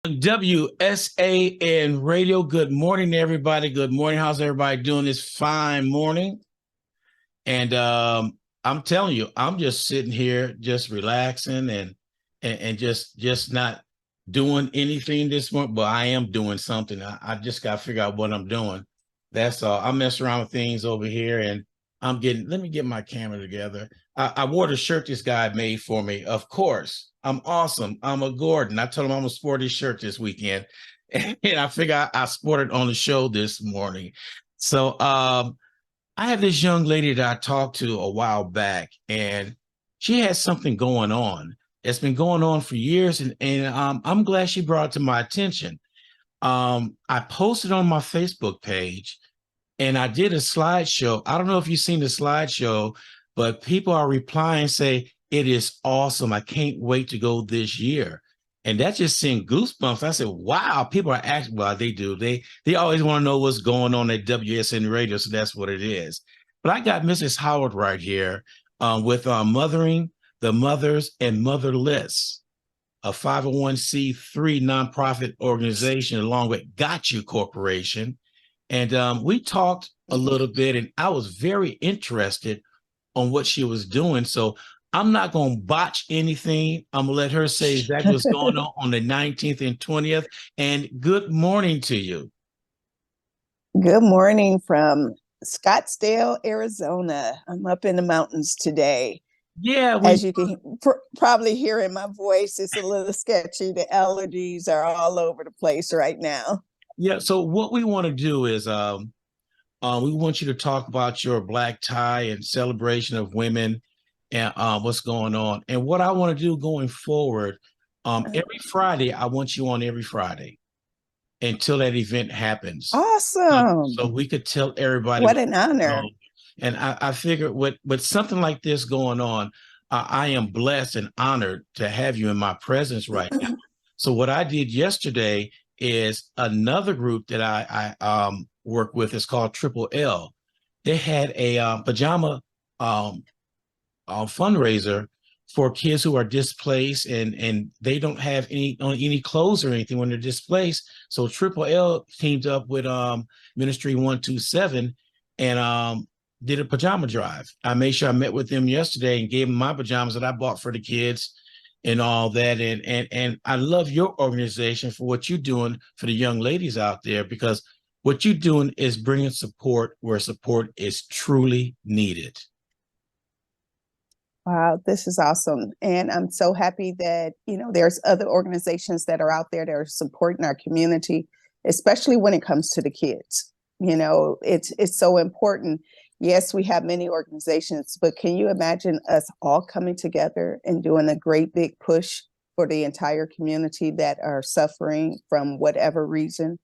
WSAN Radio. Good morning, everybody. Good morning. How's everybody doing this fine morning? And I'm telling you, I'm just sitting here, just relaxing and just not doing anything this morning. But I am doing something. I just got to figure out what I'm doing. That's all. I mess around with things over here, and I'm getting. Let me get my camera together. I wore the shirt this guy made for me. Of course, I'm awesome. I'm a Gordon. I told him I'm gonna sport his shirt this weekend, and I figure I sported on the show this morning. So I have this young lady that I talked to a while back, and she has something going on. It's been going on for years, and I'm glad she brought it to my attention. I posted on my Facebook page, and I did a slideshow. I don't know if you've seen the slideshow, but people are replying, say it is awesome. I can't wait to go this year. And that just sent goosebumps. I said, wow, people are actually, well, they do. They always want to know what's going on at WSN Radio, so that's what it is. But I got Mrs. Howard right here with Mothering the Mothers and Motherless, a 501c3 nonprofit organization, along with Got You Corporation. And we talked a little bit, and I was very interested on what she was doing. So I'm not going to botch anything. I'm going to let her say exactly what's going on the 19th and 20th. And good morning to you. Good morning from Scottsdale, Arizona. I'm up in the mountains today. Yeah, As you can probably hear in my voice, it's a little sketchy. The allergies are all over the place right now. Yeah. So what we want to do is we want you to talk about your black tie and celebration of women and what's going on. And what I want to do going forward, every Friday, I want you on every Friday until that event happens. Awesome. So we could tell everybody. What an honor. And I figured with something like this going on, I am blessed and honored to have you in my presence right now. So what I did yesterday is another group that I work with is called Triple L. They had a pajama fundraiser for kids who are displaced and they don't have any clothes or anything when they're displaced. So Triple L teamed up with Ministry 127 and did a pajama drive. I made sure I met with them yesterday and gave them my pajamas that I bought for the kids and all that. And I love your organization for what you're doing for the young ladies out there, because what you're doing is bringing support where support is truly needed. Wow, this is awesome. And I'm so happy that, there's other organizations that are out there that are supporting our community, especially when it comes to the kids. It's so important. Yes, we have many organizations, but can you imagine us all coming together and doing a great big push for the entire community that are suffering from whatever reason?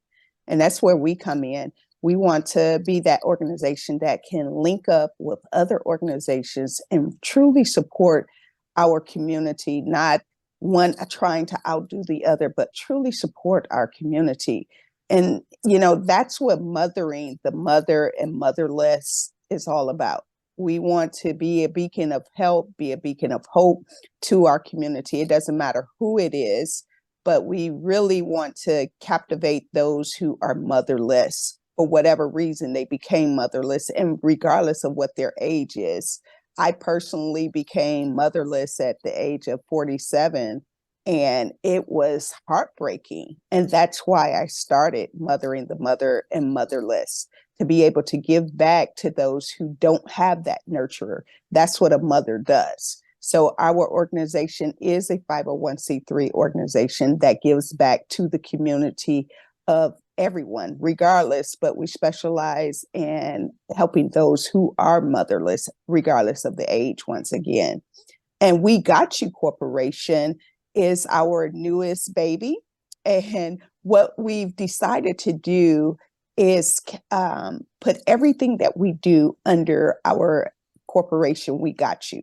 And that's where we come in. We want to be that organization that can link up with other organizations and truly support our community, not one trying to outdo the other, but truly support our community. And, that's what Mothering the Mother and Motherless is all about. We want to be a beacon of help, be a beacon of hope to our community. It doesn't matter who it is, but we really want to captivate those who are motherless. For whatever reason, they became motherless, and regardless of what their age is. I personally became motherless at the age of 47, and it was heartbreaking. And that's why I started Mothering the Mother and Motherless, to be able to give back to those who don't have that nurturer. That's what a mother does. So our organization is a 501c3 organization that gives back to the community of everyone, regardless, but we specialize in helping those who are motherless, regardless of the age, once again. And We Got You Corporation is our newest baby. And what we've decided to do is put everything that we do under our corporation, We Got You.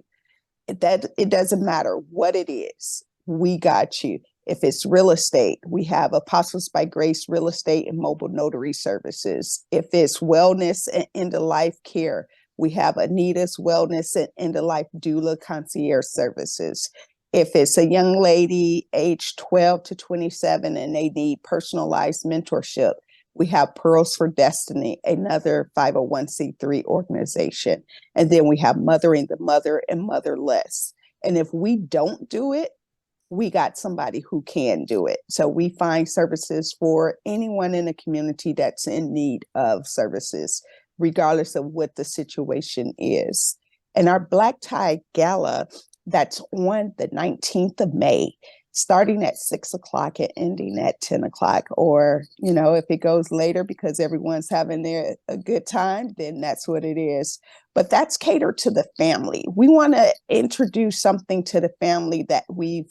That it doesn't matter what it is, we got you. If it's real estate, we have Apostles by Grace Real Estate and Mobile Notary Services. If it's wellness and end-of-life care, we have Anita's Wellness and End-of-Life Doula Concierge Services. If it's a young lady aged 12 to 27 and they need personalized mentorship, we have Pearls for Destiny, another 501c3 organization. And then we have Mothering the Mother and Motherless. And if we don't do it, we got somebody who can do it. So we find services for anyone in the community that's in need of services, regardless of what the situation is. And our Black Tie Gala, that's on the 19th of May, starting at 6 o'clock and ending at 10 o'clock. Or, you know, if it goes later because everyone's having a good time, then that's what it is. But that's catered to the family. We want to introduce something to the family that we've,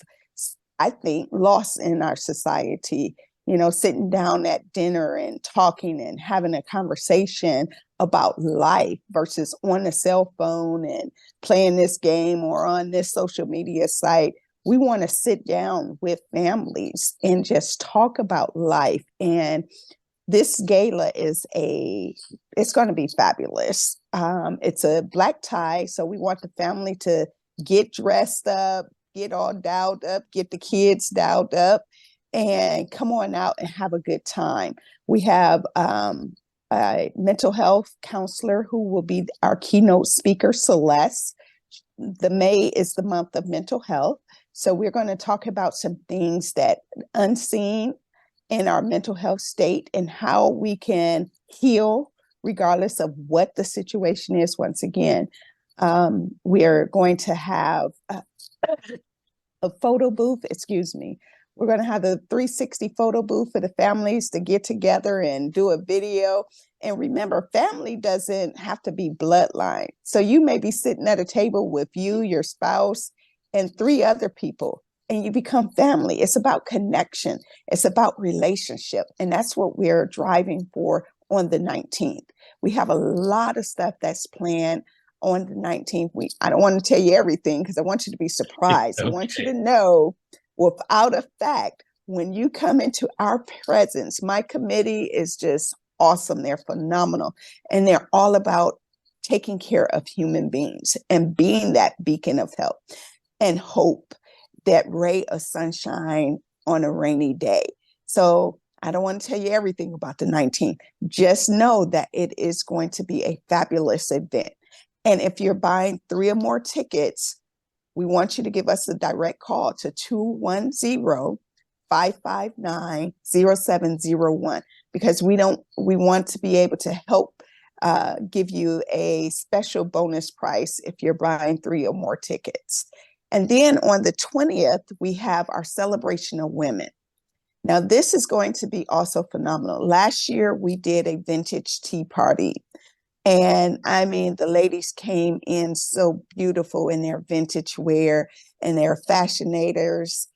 I think, lost in our society. You know, sitting down at dinner and talking and having a conversation about life versus on the cell phone and playing this game or on this social media site. We want to sit down with families and just talk about life. And this gala is it's going to be fabulous. It's a black tie, so we want the family to get dressed up, get all dialed up, get the kids dialed up, and come on out and have a good time. We have a mental health counselor who will be our keynote speaker, Celeste. The May is the month of mental health. So we're going to talk about some things that unseen in our mental health state and how we can heal regardless of what the situation is. Once again, we are going to have a photo booth, excuse me. We're going to have a 360 photo booth for the families to get together and do a video. And remember, family doesn't have to be bloodline. So you may be sitting at a table with you, your spouse, and 3 other people, and you become family. It's about connection. It's about relationship. And that's what we're driving for on the 19th. We have a lot of stuff that's planned on the 19th. I don't want to tell you everything because I want you to be surprised. Okay. I want you to know without a fact, when you come into our presence, my committee is just awesome. They're phenomenal. And they're all about taking care of human beings and being that beacon of help and hope, that ray of sunshine on a rainy day. So I don't want to tell you everything about the 19th. Just know that it is going to be a fabulous event. And if you're buying 3 or more tickets, we want you to give us a direct call to 210-559-0701 because we want to be able to help give you a special bonus price if you're buying 3 or more tickets. And then on the 20th, we have our celebration of women. Now, this is going to be also phenomenal. Last year, we did a vintage tea party. And I mean, the ladies came in so beautiful in their vintage wear and their fashionators.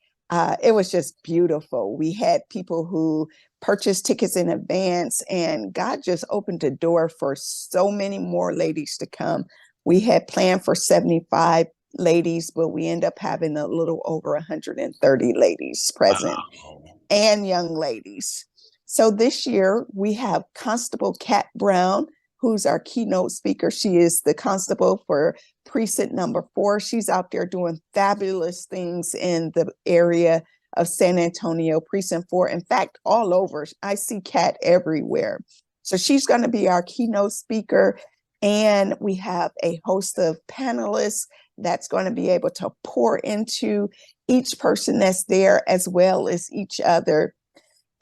It was just beautiful. We had people who purchased tickets in advance, and God just opened the door for so many more ladies to come. We had planned for 75 ladies, but we end up having a little over 130 ladies present. Wow. And young ladies. So this year we have Constable Kat Brown, who's our keynote speaker. She is the constable for precinct number 4. She's out there doing fabulous things in the area of San Antonio, precinct 4. In fact, all over. I see Kat everywhere. So she's going to be our keynote speaker. And we have a host of panelists that's going to be able to pour into each person that's there as well as each other.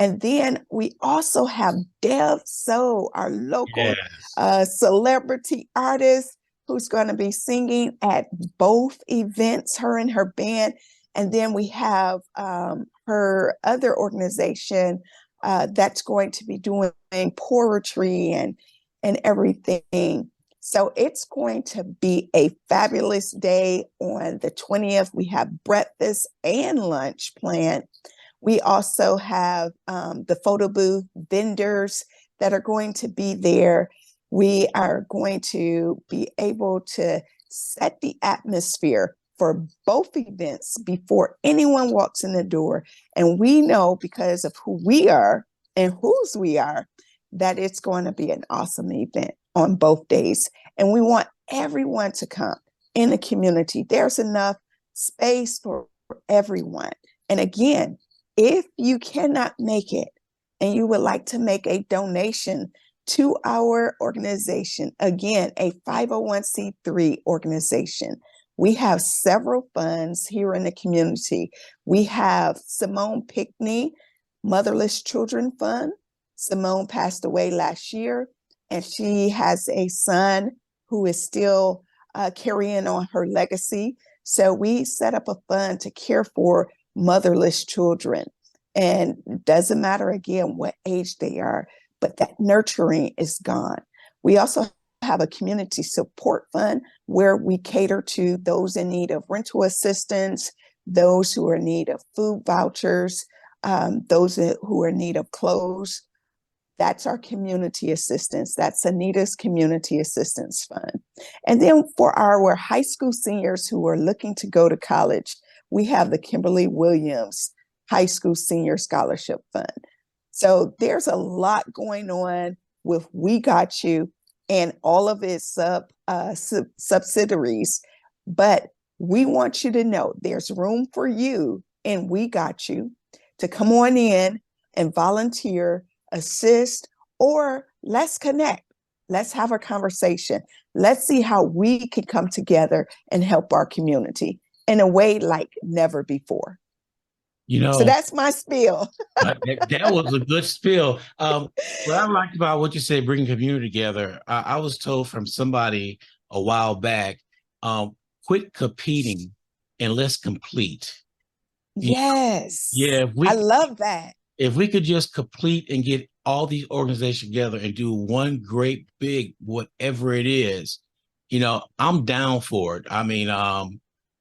And then we also have Dev So, our local celebrity artist who's going to be singing at both events, her and her band. And then we have her other organization that's going to be doing poetry and everything. So it's going to be a fabulous day. On the 20th, we have breakfast and lunch planned. We also have the photo booth vendors that are going to be there. We are going to be able to set the atmosphere for both events before anyone walks in the door. And we know, because of who we are and whose we are, that it's going to be an awesome event on both days. And we want everyone to come in the community. There's enough space for for everyone. And again, if you cannot make it and you would like to make a donation to our organization, again, a 501c3 organization, we have several funds here in the community. We have Simone Pickney Motherless Children Fund. Simone passed away last year, and she has a son who is still carrying on her legacy. So we set up a fund to care for motherless children. And it doesn't matter, again, what age they are, but that nurturing is gone. We also have a community support fund where we cater to those in need of rental assistance, those who are in need of food vouchers, those who are in need of clothes. That's our community assistance. That's Anita's Community Assistance Fund. And then for our high school seniors who are looking to go to college, we have the Kimberly Williams High School Senior Scholarship Fund. So there's a lot going on with We Got You and all of its subsidiaries. But we want you to know there's room for you in We Got You to come on in and volunteer, assist, or let's connect. Let's have a conversation. Let's see how we can come together and help our community in a way like never before. So that's my spiel. That was a good spiel. What I liked about what you said, bringing community together, I was told from somebody a while back, quit competing and let's complete. Yes. Yeah, I love that. If we could just complete and get all these organizations together and do one great big whatever it is, I'm down for it. I mean,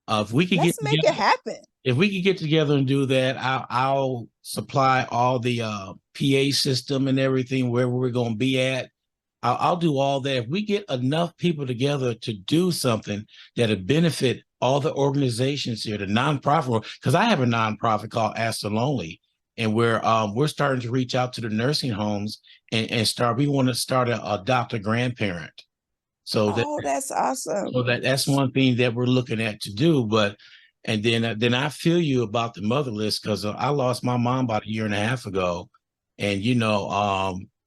if we could Let's make it happen. If we could get together and do that, I'll supply all the PA system and everything wherever we're going to be at. I'll do all that. If we get enough people together to do something that'll benefit all the organizations here, the nonprofit, because I have a nonprofit called Ask the Lonely, and we're starting to reach out to the nursing homes and start. We want to start adopt a grandparent. So that's awesome. So that's one thing that we're looking at to do. And then I feel you about the motherless, because I lost my mom about a year and a half ago, and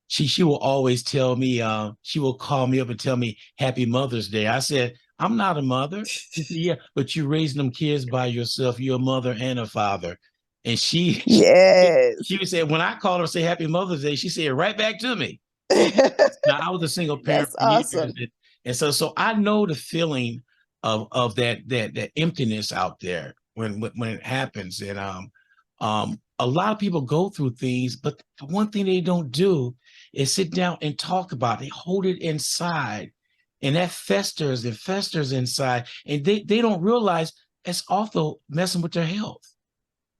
she will always tell me, she will call me up and tell me Happy Mother's Day. I said, I'm not a mother. She said, yeah, but you're raising them kids by yourself. You're a mother and a father. And she would say, when I called her say Happy Mother's Day, she said it right back to me. Now I was a single parent for awesome. years, and so I know the feeling of that emptiness out there when it happens. And a lot of people go through things, but the one thing they don't do is sit down and talk about it. They hold it inside, and that festers and festers inside, and they don't realize it's also messing with their health.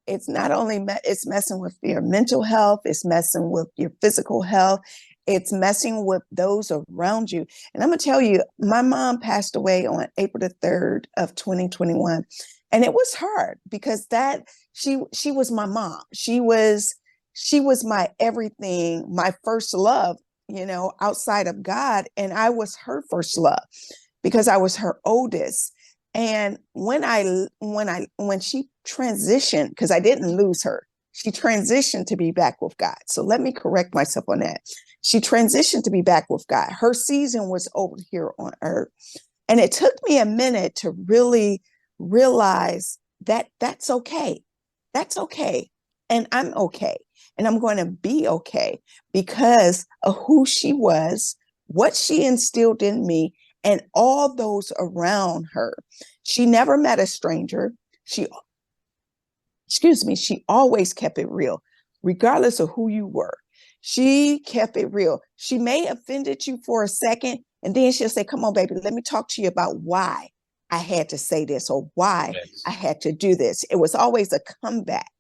It's not only it's messing with your mental health, it's messing with your physical health, it's messing with those around you. And I'm gonna tell you, my mom passed away on April the 3rd of 2021. And it was hard because she was my mom. She was my everything, my first love, outside of God. And I was her first love because I was her oldest. And when she transitioned, because I didn't lose her, she transitioned to be back with God. So let me correct myself on that. She transitioned to be back with God. Her season was over here on earth. And it took me a minute to really realize that that's okay. That's okay. And I'm okay. And I'm going to be okay because of who she was, what she instilled in me, and all those around her. She never met a stranger. She always kept it real, regardless of who you were. She kept it real. She may have offended you for a second, and then she'll say, come on, baby, let me talk to you about why I had to say this or why I had to do this. It was always a comeback,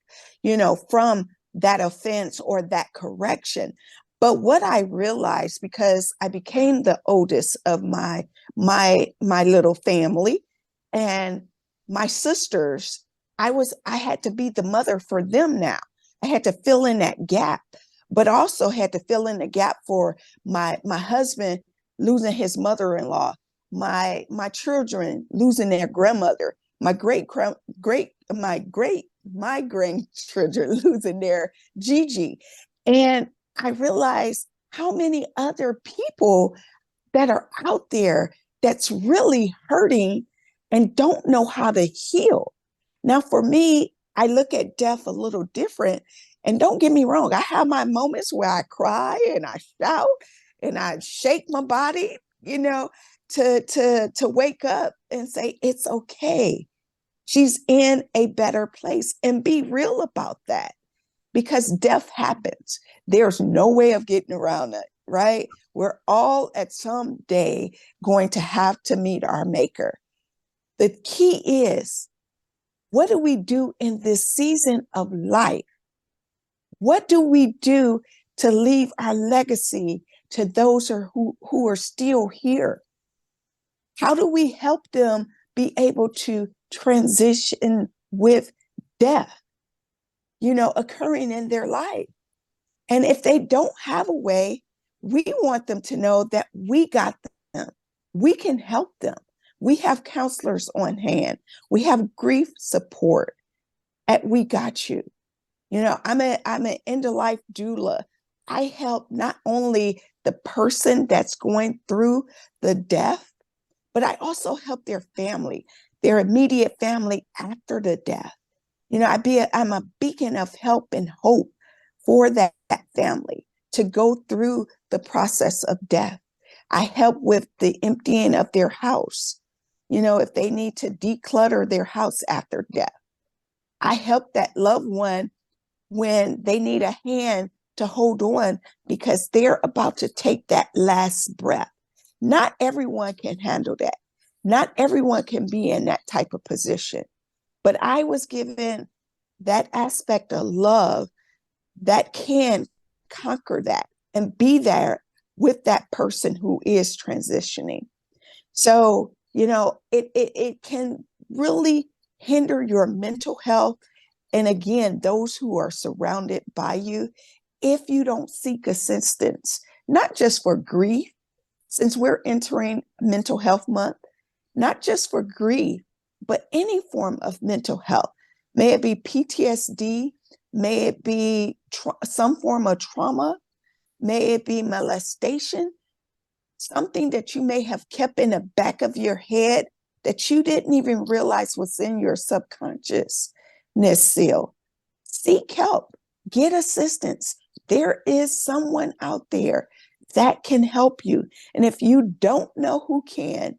from that offense or that correction. But what I realized, because I became the oldest of my little family, and my sisters, I had to be the mother for them now. I had to fill in that gap, but also had to fill in the gap for my husband losing his mother-in-law, my children losing their grandmother, my great my grandchildren losing their Gigi. And I realized how many other people that are out there that's really hurting and don't know how to heal. Now, for me, I look at death a little different. And don't get me wrong, I have my moments where I cry and I shout and I shake my body, to wake up and say, it's okay. She's in a better place, and be real about that, because death happens. There's no way of getting around it, right? We're all at some day going to have to meet our maker. The key is, what do we do in this season of life? What do we do to leave our legacy to those who are still here? How do we help them be able to transition with death, occurring in their life? And if they don't have a way, we want them to know that we got them. We can help them. We have counselors on hand. We have grief support at We Got You. I'm an end of life doula. I help not only the person that's going through the death, but I also help their family, their immediate family after the death. I'm a beacon of help and hope for that family to go through the process of death. I help with the emptying of their house, if they need to declutter their house after death. I help that loved one when they need a hand to hold on because they're about to take that last breath. Not everyone can handle that. Not everyone can be in that type of position. But I was given that aspect of love that can conquer that and be there with that person who is transitioning. So, it can really hinder your mental health. And again, those who are surrounded by you, if you don't seek assistance, not just for grief, since we're entering Mental Health Month, not just for grief, but any form of mental health. May it be PTSD, may it be some form of trauma, may it be molestation, something that you may have kept in the back of your head that you didn't even realize was in your subconsciousness seal. Seek help, get assistance. There is someone out there that can help you. And if you don't know who can,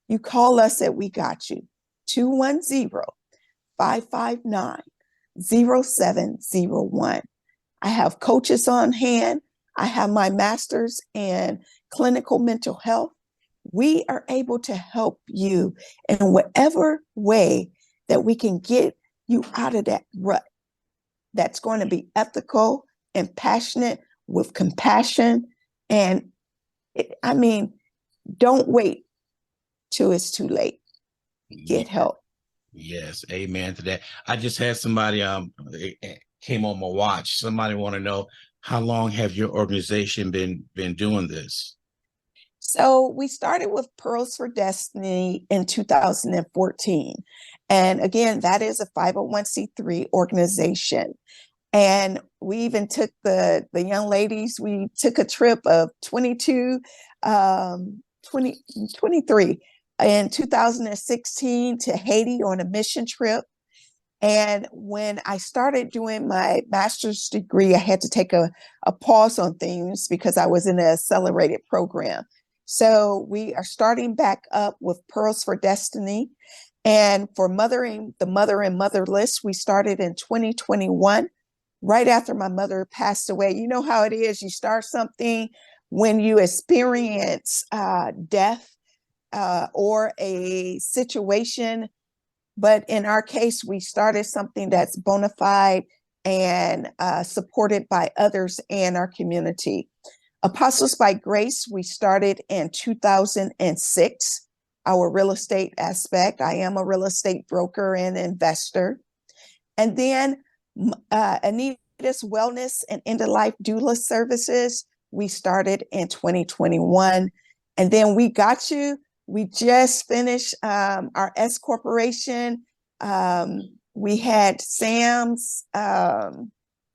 you call us at We Got You, 210-559-0701. I have coaches on hand. I have my master's in clinical mental health. We are able to help you in whatever way that we can get you out of that rut. That's going to be ethical and passionate with compassion. And don't wait till it's too late. Get help. Yes, amen to that. I just had somebody came on my watch. Somebody want to know, how long have your organization been doing this? So we started with Pearls for Destiny in 2014. And again, that is a 501c3 organization. And we even took the young ladies, we took a trip of 23 in 2016 to Haiti on a mission trip. And when I started doing my master's degree, I had to take a pause on things because I was in an accelerated program. So we are starting back up with Pearls for Destiny. And for mothering the mother and motherless, we started in 2021, right after my mother passed away. You know how it is. You start something when you experience death or a situation. But in our case, we started something that's bona fide and supported by others in our community. Apostles by Grace, we started in 2006, our real estate aspect. I am a real estate broker and investor. And then Anita's Wellness and End of Life Doula Services, we started in 2021. And then We Got You. We just finished our S Corporation we had Sam's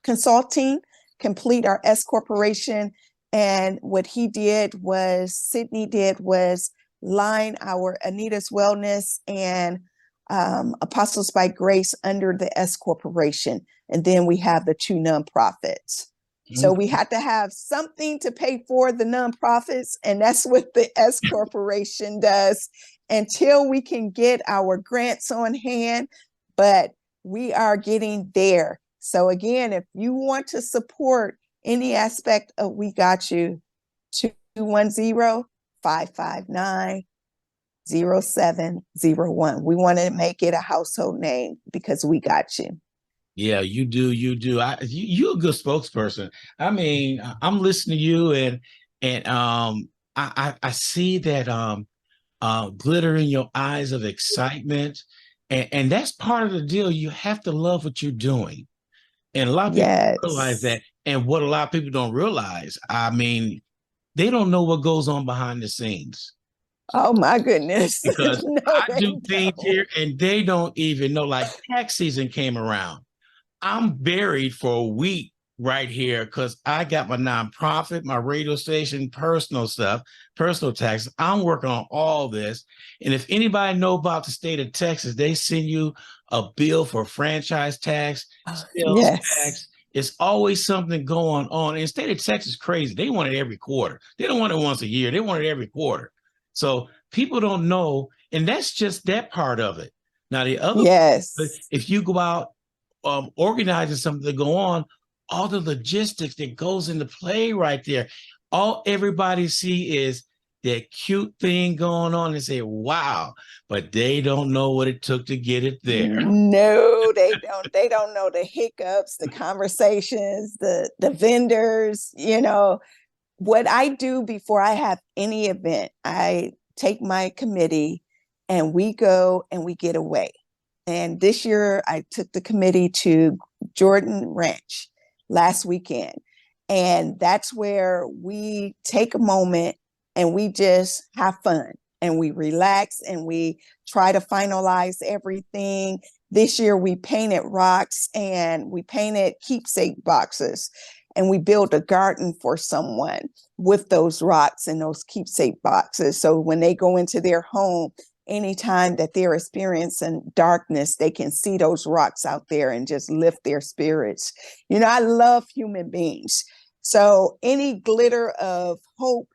Consulting complete our S corporation. And what Sydney did was line our Anita's Wellness and Apostles by Grace under the S corporation. And then we have the two nonprofits. So we had to have something to pay for the nonprofits, and that's what the S corporation does until we can get our grants on hand. But we are getting there. So again, if you want to support any aspect of We Got You, 210-559-0701. We want to make it a household name because we got you. Yeah, you do. You do. You're a good spokesperson. I mean, I'm listening to you, and I see that glitter in your eyes of excitement, and that's part of the deal. You have to love what you're doing, and a lot of people realize Yes. that. And what a lot of people don't realize, I mean, they don't know what goes on behind the scenes. Oh my goodness. Because No, I they do things don't. here and they don't even know. Like tax season came around. I'm buried for a week right here because I got my nonprofit, my radio station, personal stuff, personal taxes. I'm working on all this. And if anybody know about the state of Texas, they send you a bill for franchise tax, sales Yes. tax. It's always something going on. And the state of Texas is crazy. They want it every quarter. They don't want it once a year. They want it every quarter. So people don't know. And that's just that part of it. Now, the other, Yes. if you go out organizing something to go on, all the logistics that goes into play right there. All everybody see is that cute thing going on and say, wow, but they don't know what it took to get it there. No, they don't. They don't know the hiccups, the conversations, the vendors, what I do before I have any event, I take my committee and we go and we get away. And this year I took the committee to Jordan Ranch last weekend. And that's where we take a moment and we just have fun and we relax and we try to finalize everything. This year we painted rocks and we painted keepsake boxes and we built a garden for someone with those rocks and those keepsake boxes. So when they go into their home, anytime that they're experiencing darkness, they can see those rocks out there and just lift their spirits. I love human beings. So any glitter of hope,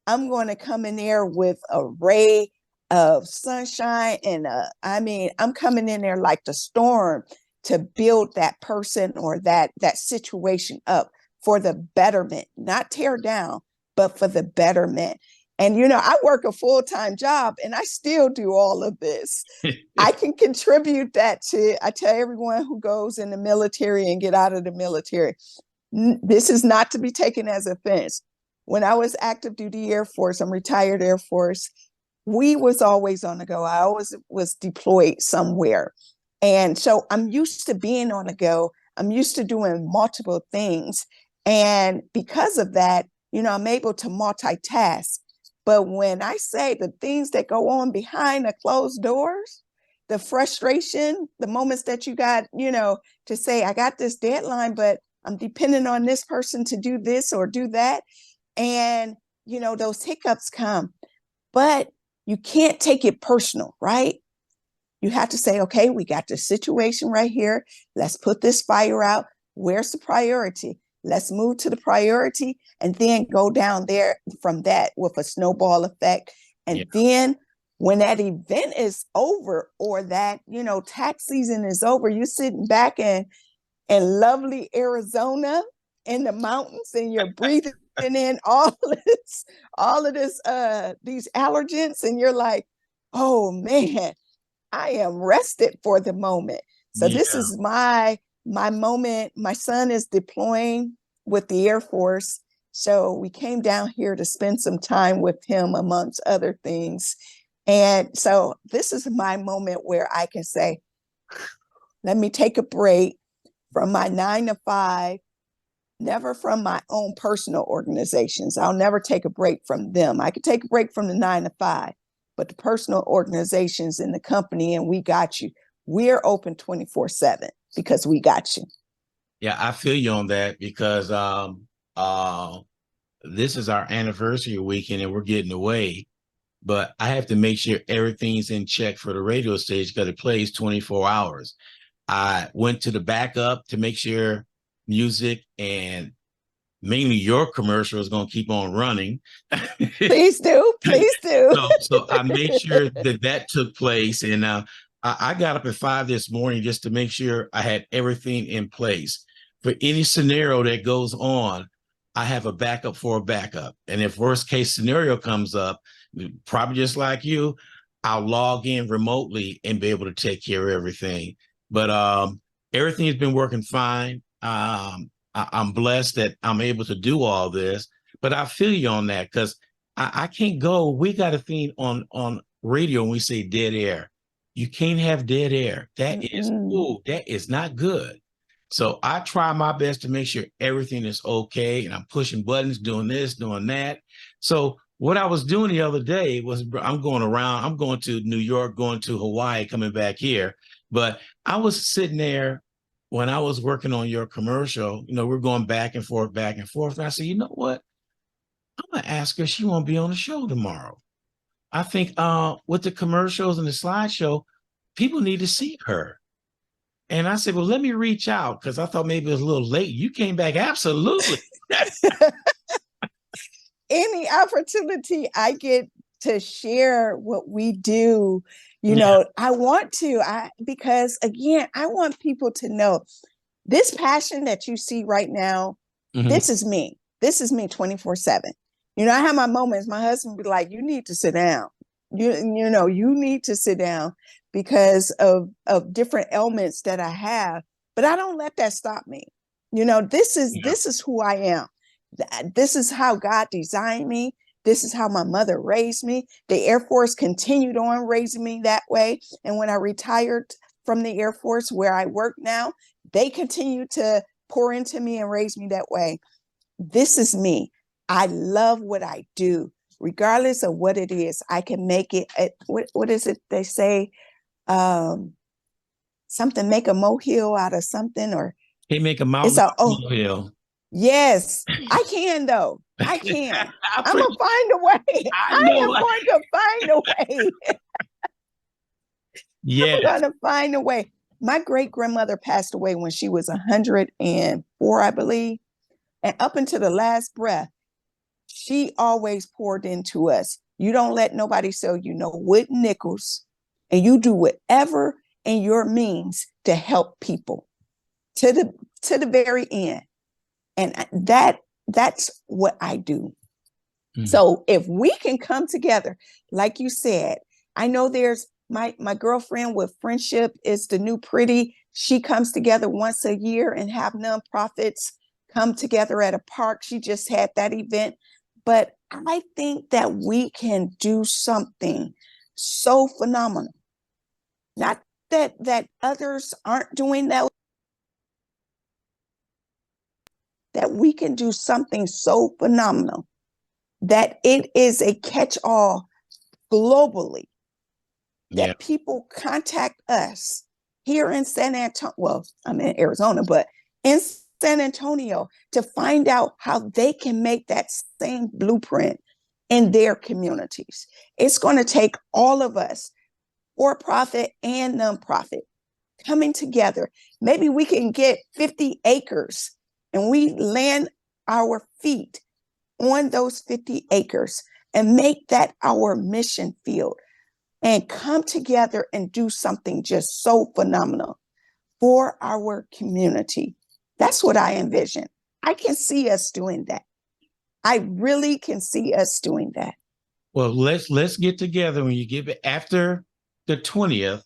I'm going to come in there with a ray of sunshine. And I'm coming in there like the storm to build that person or that situation up for the betterment, not tear down, but for the betterment. And, I work a full-time job and I still do all of this. I can contribute that I tell everyone who goes in the military and get out of the military, this is not to be taken as offense. When I was active duty Air Force, I'm retired Air Force, we was always on the go. I always was deployed somewhere. And so I'm used to being on the go. I'm used to doing multiple things. And because of that, I'm able to multitask. But when I say the things that go on behind the closed doors, the frustration, the moments that you got, to say, I got this deadline, but I'm dependent on this person to do this or do that. And, those hiccups come, but you can't take it personal, right? You have to say, okay, we got this situation right here. Let's put this fire out. Where's the priority? Let's move to the priority and then go down there from that with a snowball effect. And then when that event is over or that, tax season is over, you're sitting back in lovely Arizona in the mountains and you're breathing in all of this, these allergens. And you're like, oh man, I am rested for the moment. So this is my moment. My son is deploying with the Air Force. So we came down here to spend some time with him amongst other things. And so this is my moment where I can say, let me take a break from my 9 to 5, never from my own personal organizations. I'll never take a break from them. I could take a break from the 9 to 5, but the personal organizations in the company and We Got You, we're open 24/7 because we got you. Yeah, I feel you on that because this is our anniversary weekend and we're getting away. But I have to make sure everything's in check for the radio station because it plays 24 hours. I went to the backup to make sure music and mainly your commercial is going to keep on running. Please do. Please do. So I made sure that that took place. And I got up at 5 this morning just to make sure I had everything in place. For any scenario that goes on, I have a backup for a backup. And if worst case scenario comes up, probably just like you, I'll log in remotely and be able to take care of everything. But everything has been working fine. I'm blessed that I'm able to do all this. But I feel you on that because I can't go. We got a thing on radio when we say dead air. You can't have dead air. That is not good. So I try my best to make sure everything is okay, and I'm pushing buttons, doing this, doing that. So what I was doing the other day was I'm going around. I'm going to New York, going to Hawaii, coming back here. But I was sitting there when I was working on your commercial. We're going back and forth, back and forth. And I said, you know what? I'm gonna ask her if she won't be on the show tomorrow. I think with the commercials and the slideshow, people need to see her. And I said, well, let me reach out because I thought maybe it was a little late. You came back, absolutely. Any opportunity I get to share what we do, I want to. Because again, I want people to know this passion that you see right now. This is me. This is me 24/7. I have my moments. My husband be like, you need to sit down. You need to sit down because of different ailments that I have. But I don't let that stop me. This is who I am. This is how God designed me. This is how my mother raised me. The Air Force continued on raising me that way. And when I retired from the Air Force, where I work now, they continue to pour into me and raise me that way. This is me. I love what I do, regardless of what it is. I can make it. What is it they say? Something, make a molehill out of something, or can't make a mountain out of a molehill. Yes, I can though. I can. I'm gonna find a way. I am going to find a way. Yeah, I'm gonna find a way. My great grandmother passed away when she was 104, I believe, and up until the last breath, she always poured into us. You don't let nobody sell you no wooden nickels, and you do whatever in your means to help people to the very end. And that's what I do. So if we can come together, like you said, I know there's my girlfriend with Friendship is the New Pretty. She comes together once a year and have nonprofits come together at a park. She just had that event. But I think that we can do something so phenomenal. Not that others aren't doing that. That we can do something so phenomenal that it is a catch-all globally. That people contact us here in San Antonio. Well, I'm in Arizona, but in San Antonio to find out how they can make that same blueprint in their communities. It's going to take all of us, for-profit and nonprofit, coming together. Maybe we can get 50 acres and we land our feet on those 50 acres and make that our mission field and come together and do something just so phenomenal for our community. That's what I envision. I can see us doing that. I really can see us doing that. Well, let's get together when you give it after the 20th.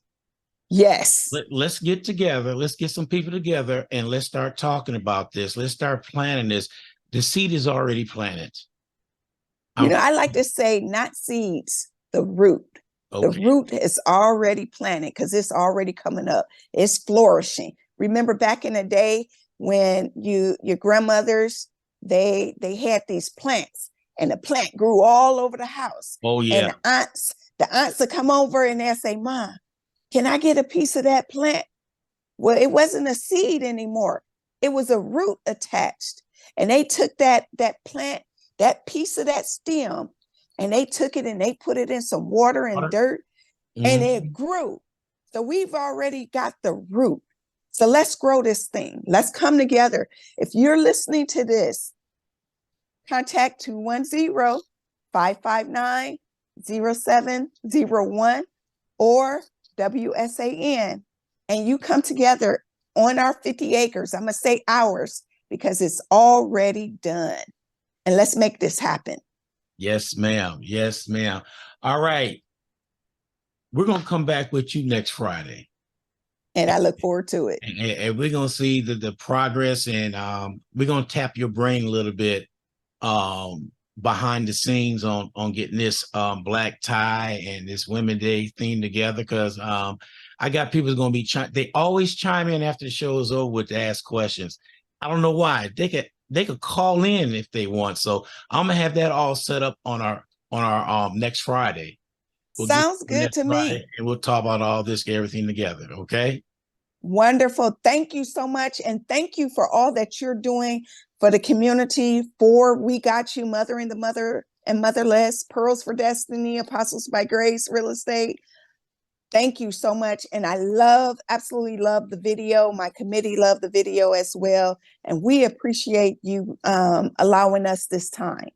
Yes. Let's get together. Let's get some people together and let's start talking about this. Let's start planning this. The seed is already planted. I like to say not seeds, the root. Okay. The root is already planted because it's already coming up. It's flourishing. Remember back in the day when your grandmothers, they had these plants and the plant grew all over the house. Oh, yeah. And the aunts would come over and they'll say, Mom, Can I get a piece of that plant? Well, it wasn't a seed anymore. It was a root attached. And they took that plant, that piece of that stem, and they took it and they put it in some water and dirt, and it grew. So we've already got the root. So let's grow this thing. Let's come together. If you're listening to this, contact 210-559-0701 or WSAN, and you come together on our 50 acres. I'm going to say ours because it's already done. And let's make this happen. Yes, ma'am. Yes, ma'am. All right. We're going to come back with you next Friday. And I look forward to it. And we're going to see the progress, and we're going to tap your brain a little bit behind the scenes on getting this black tie and this Women Day theme together, because I got people going to be they always chime in after the show is over with to ask questions. I don't know why. They could call in if they want. So I'm gonna have that all set up on our next Friday. Sounds good to me. And we'll talk about all this, get everything together. Okay. Wonderful. Thank you so much. And thank you for all that you're doing for the community, for We Got You, Mothering the Mother and Motherless, Pearls for Destiny, Apostles by Grace, Real Estate. Thank you so much. And I absolutely love the video. My committee loved the video as well. And we appreciate you allowing us this time.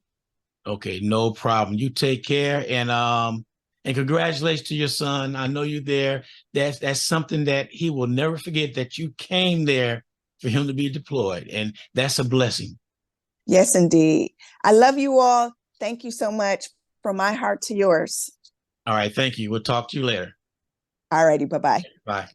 Okay, no problem. You take care, and congratulations to your son. I know you're there. That's something that he will never forget, that you came there for him to be deployed, and that's a blessing. Yes, indeed. I love you all. Thank you so much, from my heart to yours. All right, thank you. We'll talk to you later. All righty, bye-bye. Bye.